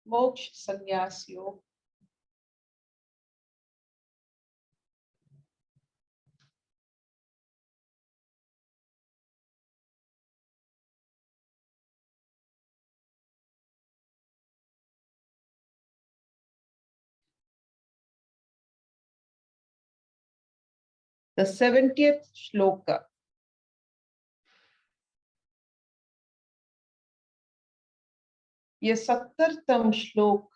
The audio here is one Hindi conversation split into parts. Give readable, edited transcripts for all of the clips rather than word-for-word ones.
मोक्ष संन्यास योग। The 70th श्लोक। ये 70तम श्लोक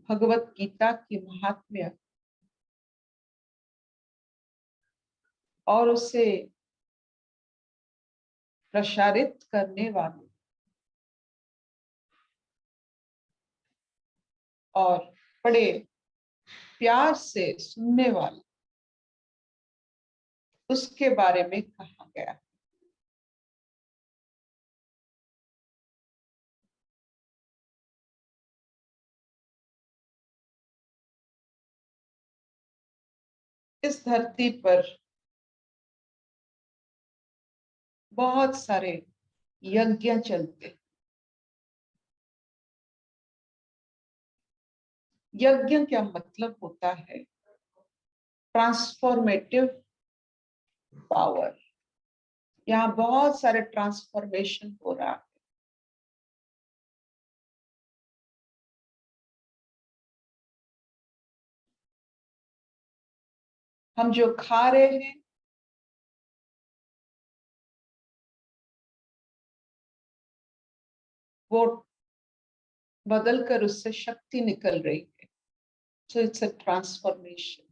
भगवत गीता की महात्म्य और उसे प्रसारित करने वाले और बड़े प्यार से सुनने वाले उसके बारे में कहा गया। इस धरती पर बहुत सारे यज्ञ चलते। यज्ञ क्या मतलब होता है? Transformative power. यहाँ बहुत सारे ट्रांसफॉर्मेशन हो रहा है। हम जो खा रहे हैं वो बदलकर उससे शक्ति निकल रही है। So it's a transformation.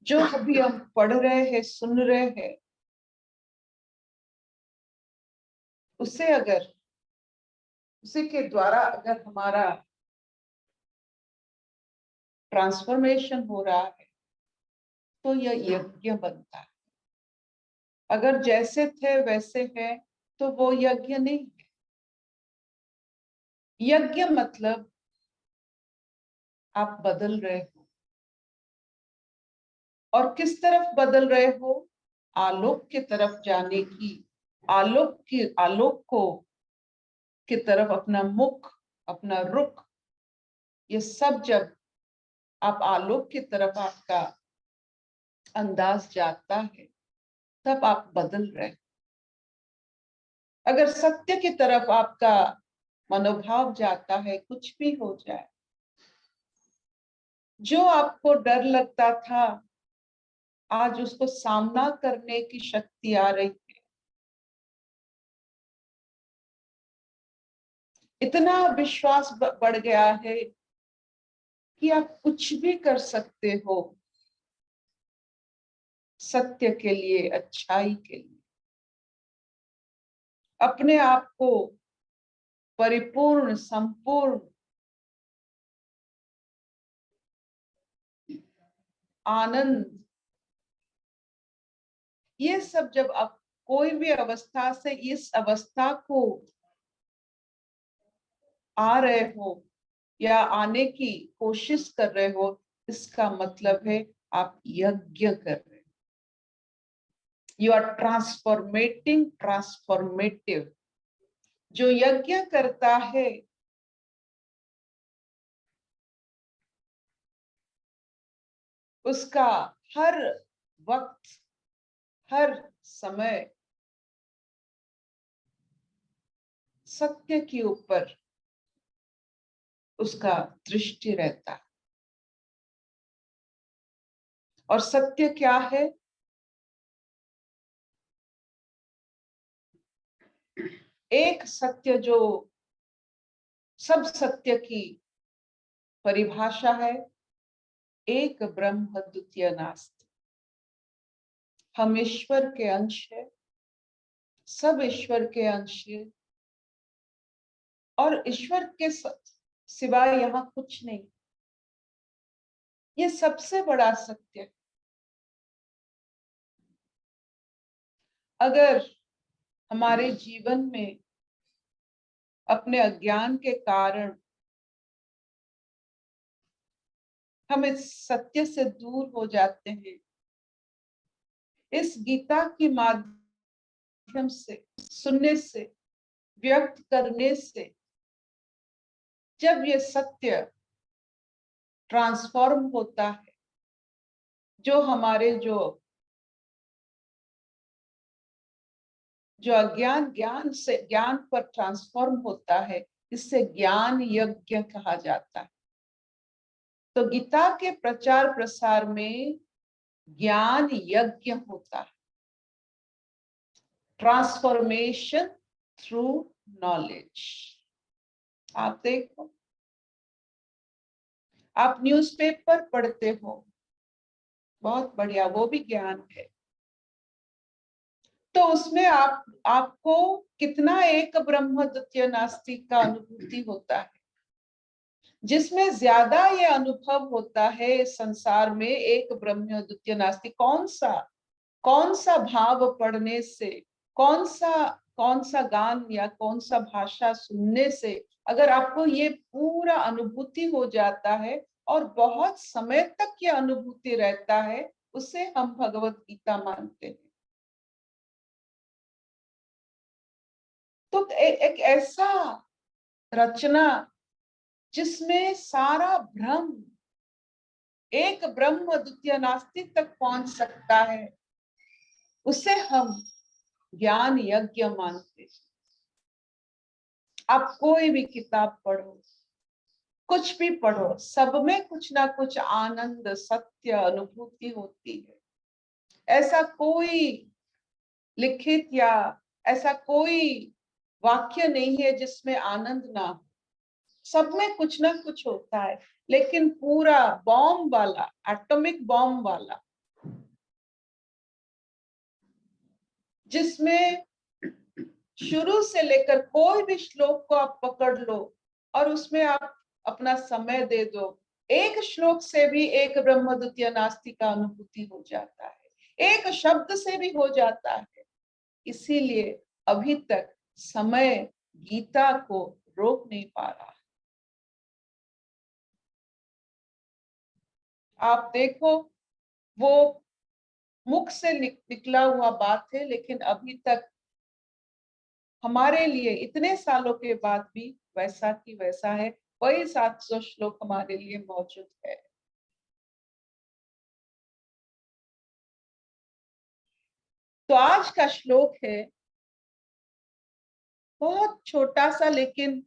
जो अभी हम पढ़ रहे हैं, सुन रहे हैं, उसे अगर उसी के द्वारा अगर हमारा ट्रांसफॉर्मेशन हो रहा है तो यह यज्ञ बनता है। अगर जैसे थे वैसे है तो वो यज्ञ नहीं है। यज्ञ मतलब आप बदल रहे हो। और किस तरफ बदल रहे हो? आलोक की तरफ जाने की, आलोक को की तरफ अपना मुख, अपना रुख, ये सब जब आप आलोक की तरफ आपका अंदाज जाता है तब आप बदल रहे हैं। अगर सत्य की तरफ आपका मनोभाव जाता है, कुछ भी हो जाए, जो आपको डर लगता था आज उसको सामना करने की शक्ति आ रही है। इतना विश्वास बढ़ गया है कि आप कुछ भी कर सकते हो सत्य के लिए, अच्छाई के लिए। अपने आप को परिपूर्ण, संपूर्ण, आनंद, ये सब जब आप कोई भी अवस्था से इस अवस्था को आ रहे हो या आने की कोशिश कर रहे हो, इसका मतलब है आप यज्ञ कर रहे हो। You are transformative. जो यज्ञ करता है उसका हर वक्त, हर समय सत्य के ऊपर उसका दृष्टि रहता है। और सत्य क्या है? एक सत्य जो सब सत्य की परिभाषा है, एक ब्रह्म द्वितीय नास्ति। हम ईश्वर के अंश है, सब ईश्वर के अंश है, और ईश्वर के सिवाय यहाँ कुछ नहीं। ये सबसे बड़ा सत्य है। अगर हमारे जीवन में अपने अज्ञान के कारण हम इस सत्य से दूर हो जाते हैं, इस गीता की माध्यम से सुनने से, व्यक्त करने से, जब ये सत्य ट्रांसफॉर्म होता है, जो हमारे जो अज्ञान ज्ञान से ज्ञान पर ट्रांसफॉर्म होता है, इससे ज्ञान यज्ञ कहा जाता है। तो गीता के प्रचार प्रसार में ज्ञान यज्ञ होता है, ट्रांसफॉर्मेशन थ्रू नॉलेज। आप देखो, आप न्यूज़पेपर पढ़ते हो, बहुत बढ़िया, वो भी ज्ञान है। तो उसमें आपको कितना एक ब्रह्म द्वितीय नास्ति का अनुभूति होता है। जिसमें ज्यादा ये अनुभव होता है इस संसार में एक ब्रह्म द्वितीय नास्ति, कौन सा भाव पढ़ने से, कौन सा गान या कौन सा भाषा सुनने से, अगर आपको ये पूरा अनुभूति हो जाता है और बहुत समय तक ये अनुभूति रहता है, उसे हम भगवत गीता मानते हैं। तो एक ऐसा रचना जिसमें सारा ब्रह्म, एक ब्रह्म द्वितीय नास्ति तक पहुंच सकता है, उसे हम ज्ञान यज्ञ मानते हैं। आप कोई भी किताब पढ़ो, कुछ भी पढ़ो, सब में कुछ ना कुछ आनंद, सत्य, अनुभूति होती है। ऐसा कोई लिखित या ऐसा कोई वाक्य नहीं है जिसमें आनंद ना हो। सब में कुछ ना कुछ होता है, लेकिन पूरा बॉम्ब वाला, एटॉमिक बॉम्ब वाला, जिसमें शुरू से लेकर कोई भी श्लोक को आप पकड़ लो और उसमें आप अपना समय दे दो, एक श्लोक से भी एक ब्रह्म द्वितीय नास्ति का अनुभूति हो जाता है, एक शब्द से भी हो जाता है। इसीलिए अभी तक समय गीता को रोक नहीं पा रहा। आप देखो, वो मुख से निकला हुआ बात है, लेकिन अभी तक हमारे लिए इतने सालों के बाद भी वैसा की वैसा है। वही 700 श्लोक हमारे लिए मौजूद है। तो आज का श्लोक है बहुत छोटा सा, लेकिन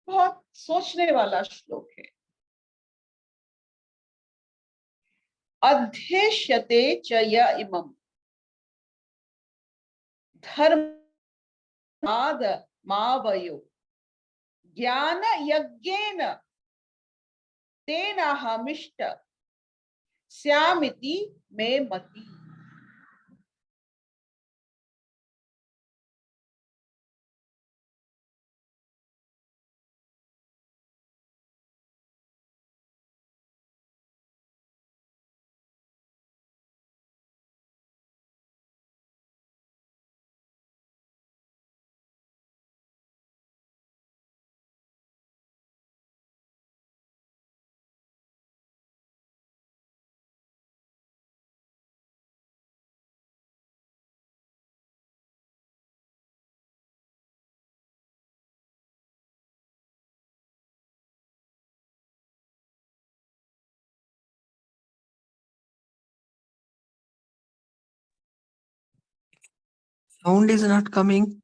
बहुत सोचने वाला श्लोक है। अध्येष्यते च य इमम् धर्माद मावयो ज्ञान यज्ञेन तेनाहमिष्ट स्यामिति मे मति। Sound is not coming.